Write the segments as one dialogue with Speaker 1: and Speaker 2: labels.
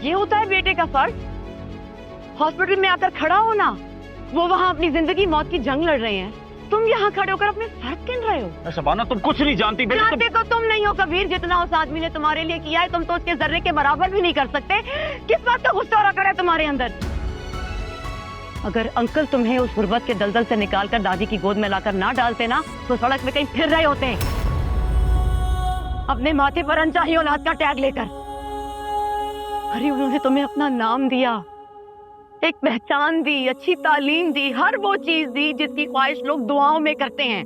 Speaker 1: ये होता है बेटे का फर्ज। हॉस्पिटल में आकर खड़ा हो ना, वो वहाँ अपनी जिंदगी मौत की जंग लड़ रहे हैं, तुम यहाँ खड़े होकर अपने फर्ज गिन रहे हो।
Speaker 2: शबाना तुम कुछ नहीं जानती।
Speaker 1: जानते तो तुम नहीं हो कबीर, जितना उस आदमी ने तुम्हारे लिए किया है तुम तो उसके जर्रे के बराबर भी नहीं कर सकते। किस बात का गुस्सा रखा है तुम्हारे अंदर? अगर अंकल तुम्हें उस गुर्बत के दलदल से निकालकर दादी की गोद में लाकर ना डालते ना, तो सड़क में कहीं फिर रहे होते अपने माथे पर अनचाही औलाद का टैग लेकर। अरे उन्होंने तुम्हें अपना नाम दिया, एक पहचान दी, अच्छी तालीम दी, हर वो चीज दी जिसकी ख्वाहिश लोग दुआओं में करते हैं।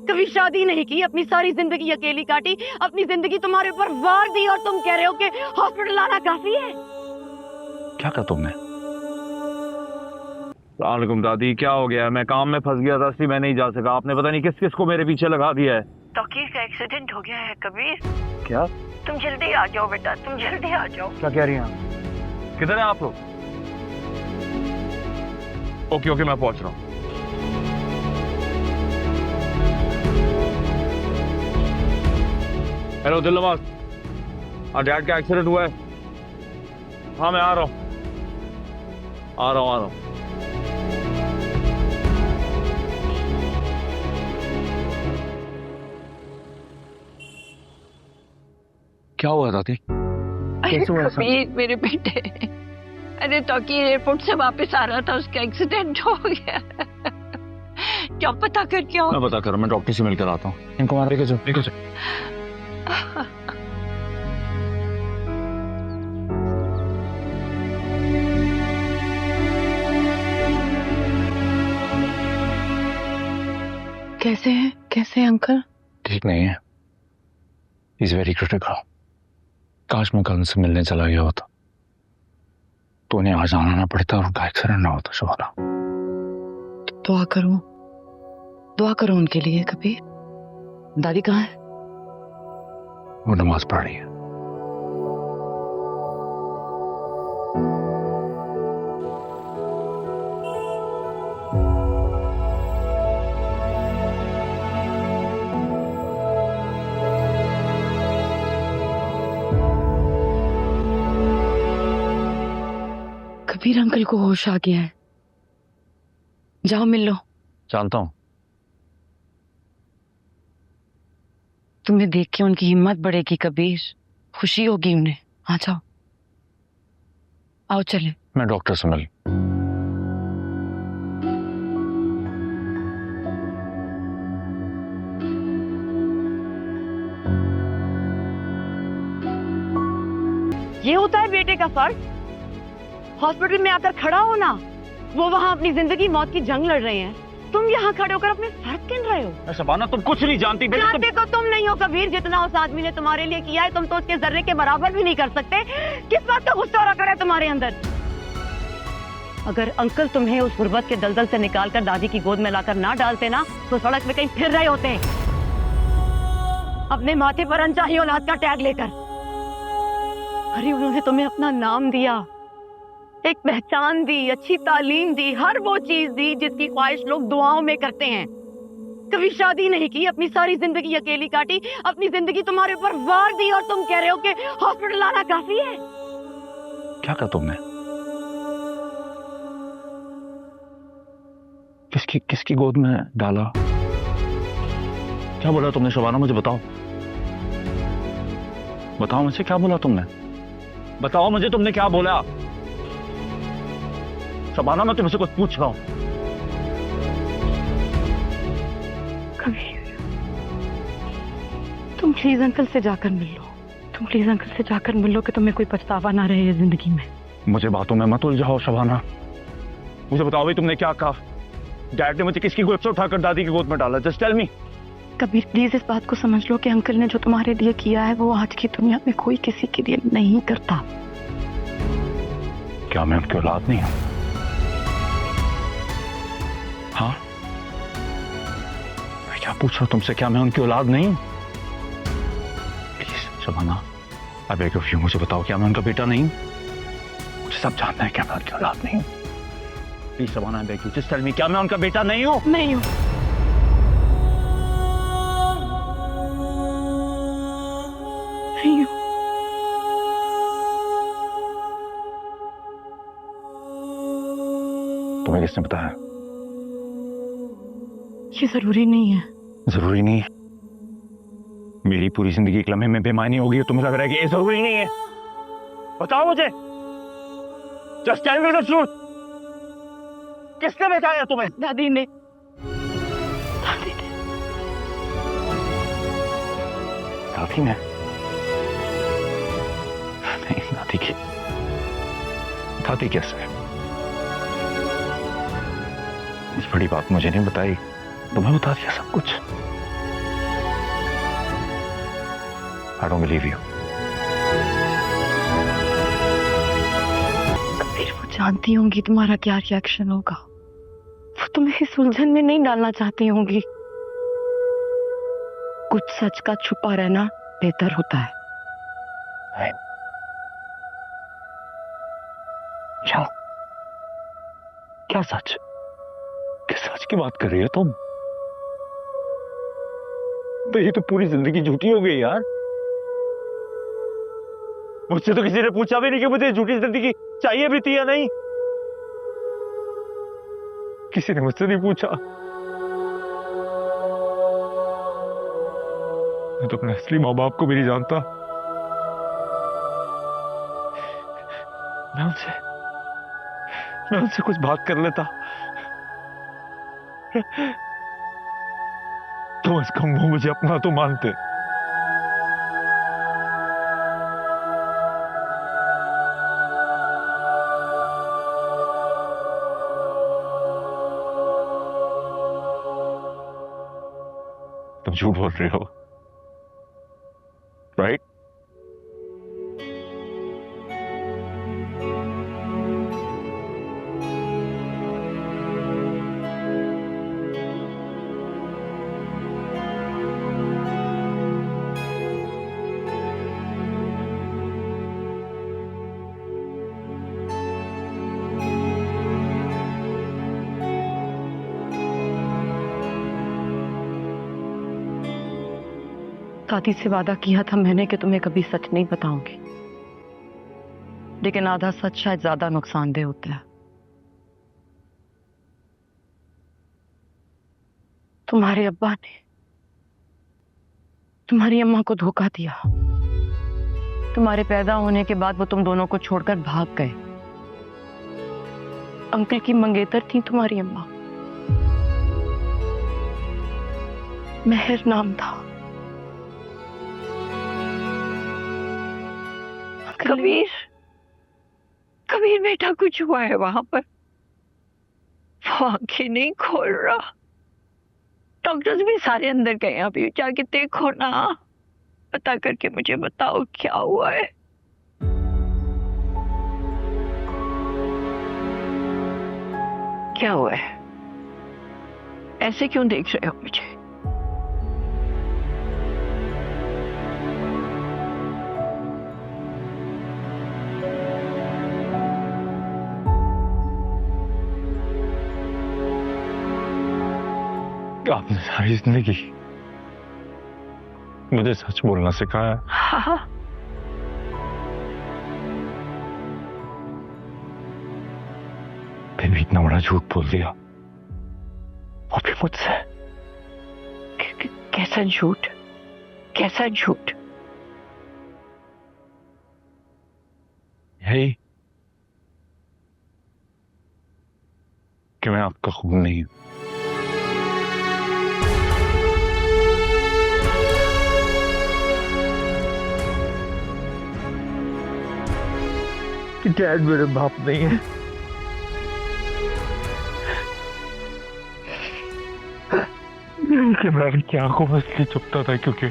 Speaker 1: कभी शादी नहीं की, अपनी सारी जिंदगी अकेली काटी, अपनी जिंदगी तुम्हारे ऊपर वार दी और तुम कह रहे हो कि हॉस्पिटल आना काफी है।
Speaker 2: क्या कहा तुमने? वालेकुम दादी, क्या हो गया? मैं काम में फंस गया था इसलिए मैं नहीं जा सका। आपने पता नहीं किस किस को मेरे पीछे लगा दिया है।
Speaker 1: तौकीर का एक्सीडेंट हो गया है कबीर।
Speaker 2: क्या?
Speaker 1: तुम जल्दी आ जाओ बेटा, तुम जल्दी आ जाओ।
Speaker 2: क्या कह रही हैं आप? किधर है आप लोग? ओके ओके, मैं पहुंच रहा हूँ। हेलो दिलनवाज, डैड का एक्सीडेंट हुआ है। हाँ मैं आ रहा हूँ। क्या हुआ दादी? कैसे हुआ ऐसा?
Speaker 3: मेरे बेटे, अरे तौकीर एयरपोर्ट से वापस आ रहा था, उसका एक्सीडेंट हो गया। क्या पता कर क्या हो?
Speaker 2: मैं पता कर, मैं डॉक्टर से मिलकर आता हूँ। इनको मार लेके चल।
Speaker 1: कैसे हैं अंकल?
Speaker 2: ठीक नहीं है, इज वेरी क्रिटिकल। काश मैं कल उनसे मिलने चला गया होता तो उन्हें आज आना ना पड़ता और उनका एक्सीडेंट ना होता। शबाना,
Speaker 1: दुआ करो उनके लिए। कबीर, दादी कहाँ है?
Speaker 2: वो नमाज पढ़ रही है।
Speaker 1: कबीर अंकल को होश आ गया है, जाओ मिल लो।
Speaker 2: जानता हूँ।
Speaker 1: तुम्हें देख के उनकी हिम्मत बढ़ेगी कबीर, खुशी होगी उन्हें। आ जाओ, आओ चले।
Speaker 2: मैं डॉक्टर से मिल।
Speaker 1: ये होता है बेटे का फर्ज। हॉस्पिटल में आकर खड़ा हो ना, वो वहाँ अपनी जिंदगी मौत की जंग लड़ रहे हैं, तुम यहाँ खड़े होकर अपने फर्ज गिन रहे हो।
Speaker 2: शबाना तुम कुछ नहीं जानती।
Speaker 1: जानते तो तुम नहीं हो कबीर, जितना उस आदमी ने तुम्हारे लिए किया है तुम तो उसके जर्रे के बराबर भी नहीं कर सकते। किस बात का गुस्सा रखा है तुम्हारे अंदर? अगर अंकल तुम्हें उस गुर्बत के दलदल से निकालकर दादी की गोद में लाकर ना डालते ना, तो सड़क में कहीं फिर रहे होते अपने माथे पर अनचाही औलाद का टैग लेकर। अरे उन्होंने तुम्हें अपना नाम दिया, एक पहचान दी, अच्छी तालीम दी, हर वो चीज दी जिसकी ख्वाहिश लोग दुआओं में करते हैं। कभी शादी नहीं की, अपनी सारी जिंदगी अकेली काटी, अपनी जिंदगी तुम्हारे ऊपर वार दी और तुम कह रहे हो कि हॉस्पिटल आना काफी है।
Speaker 2: क्या कहा तुमने? किसकी गोद में डाला? क्या बोला तुमने शबाना? मुझे बताओ मुझे, क्या बोला तुमने? बताओ मुझे, तुमने क्या बोला? शबाना मैं तुमसे कुछ पूछ रहा हूं।
Speaker 1: कबीर, तुम प्लीज अंकल से जाकर मिल लो। तुम प्लीज अंकल से जाकर मिल लो कि तुम्हें कोई पछतावा ना रहे जिंदगी में।
Speaker 2: मुझे बातों में मत उलझाओ शबाना। मुझे बताओ भाई, तुमने क्या कहा? डैड ने मुझे किसकी गोद से उठाकर दादी की गोद में डाला? Just tell me.
Speaker 1: Kabir please इस बात को समझ लो कि अंकल ने जो तुम्हारे लिए किया है वो आज की दुनिया में कोई किसी के लिए नहीं करता।
Speaker 2: क्या मैं उनकी औलाद नहीं हूं? हाँ, मैं क्या पूछ रहा हूं तुमसे? क्या मैं उनकी औलाद नहीं हूं? Please Shabana, I beg of you, मुझे बताओ, क्या मैं उनका बेटा नहीं हूं? मुझे सब जानना है, क्या मैं उनकी औलाद नहीं हूं? Please Shabana, I beg you, just tell me, क्या मैं उनका बेटा नहीं हूं?
Speaker 1: नहीं हूं। नहीं हूं।
Speaker 2: तुम्हें किसने बताया?
Speaker 1: ये जरूरी नहीं है।
Speaker 2: जरूरी नहीं है? मेरी पूरी जिंदगी एक लम्हे में बेमानी होगी और तुम्हें लग रहा है कि ये जरूरी नहीं है? बताओ मुझे, just tell me the truth. किसने बताया तुम्हें?
Speaker 1: दादी ने। दादी ने।
Speaker 2: दादी ने? नहीं, दादी कैसे? इस बड़ी बात मुझे नहीं बताई, तुम्हें बता दिया सब कुछ। I don't believe you.
Speaker 1: Kabir, वो जानती होंगी तुम्हारा क्या रिएक्शन होगा। वो तुम्हें इस उलझन में नहीं डालना चाहती होंगी। कुछ सच का छुपा रहना बेहतर होता है।
Speaker 2: नहीं। क्या? क्या सच? किस सच की बात कर रही हो तुम? तो ये तो पूरी जिंदगी झूठी हो गई यार। मुझसे तो किसी ने पूछा भी नहीं कि मुझे झूठी जिंदगी चाहिए भी थी या नहीं। किसी ने मुझसे नहीं पूछा। मैं तो अपने असली माँ बाप को भी नहीं जानता। मैं उनसे कुछ बात कर लेता तो उसका मुंह मुझे अपना तो मानते। तुम झूठ बोल रहे हो, राइट?
Speaker 1: दादी से वादा किया था मैंने कि तुम्हें कभी सच नहीं बताऊंगी, लेकिन आधा सच शायद ज्यादा नुकसानदेह होता है। तुम्हारे अब्बा ने तुम्हारी अम्मा को धोखा दिया। तुम्हारे पैदा होने के बाद वो तुम दोनों को छोड़कर भाग गए। अंकल की मंगेतर थी तुम्हारी अम्मा। मेहर नाम था।
Speaker 3: कबीर, कबीर बेटा कुछ हुआ है वहां पर? वो आंखें नहीं खोल रहा। डॉक्टर्स भी सारे अंदर गए, अभी जाके देखो ना, पता करके मुझे बताओ क्या हुआ है। क्या हुआ है? ऐसे क्यों देख रहे हो मुझे?
Speaker 2: आपने सारी जिंदगी मुझे सच बोलना सिखाया।
Speaker 3: हाँ,
Speaker 2: फिर भी इतना बड़ा झूठ बोल दिया, और फिर मुझसे।
Speaker 3: कैसा झूठ? कैसा झूठ?
Speaker 2: यही कि मैं आपका खून नहीं हूं। कि डैड मेरे बाप नहीं है। कि मैं उनकी आंखों में इसलिए चुपता था क्योंकि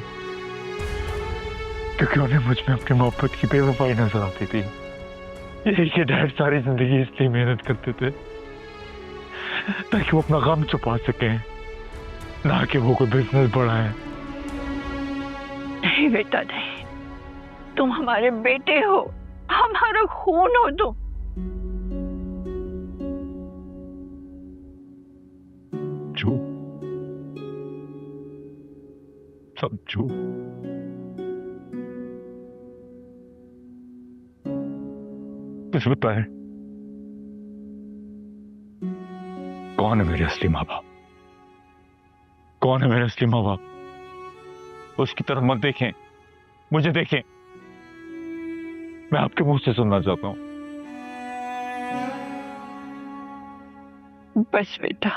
Speaker 2: उन्हें मुझ में अपनी मोहब्बत की बेवफाई नजर आती थी। यही कि डैड सारी जिंदगी इसलिए मेहनत करते थे ताकि वो अपना गम छुपा सकें, ना कि वो कोई बिजनेस बढ़ाएं।
Speaker 3: नहीं बेटा नहीं, तुम हमारे बेटे हो, हमारा खून हो तुम।
Speaker 2: झूठ, सब झूठ। कुछ बताए कौन है मेरे असली माँ बाप? कौन है मेरे असली माँ बाप? उसकी तरफ मत देखें, मुझे देखें। मैं आपके मुंह से सुनना चाहता हूं।
Speaker 3: बस बेटा,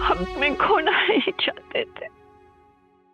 Speaker 3: हम तुम्हें खोना नहीं चाहते थे।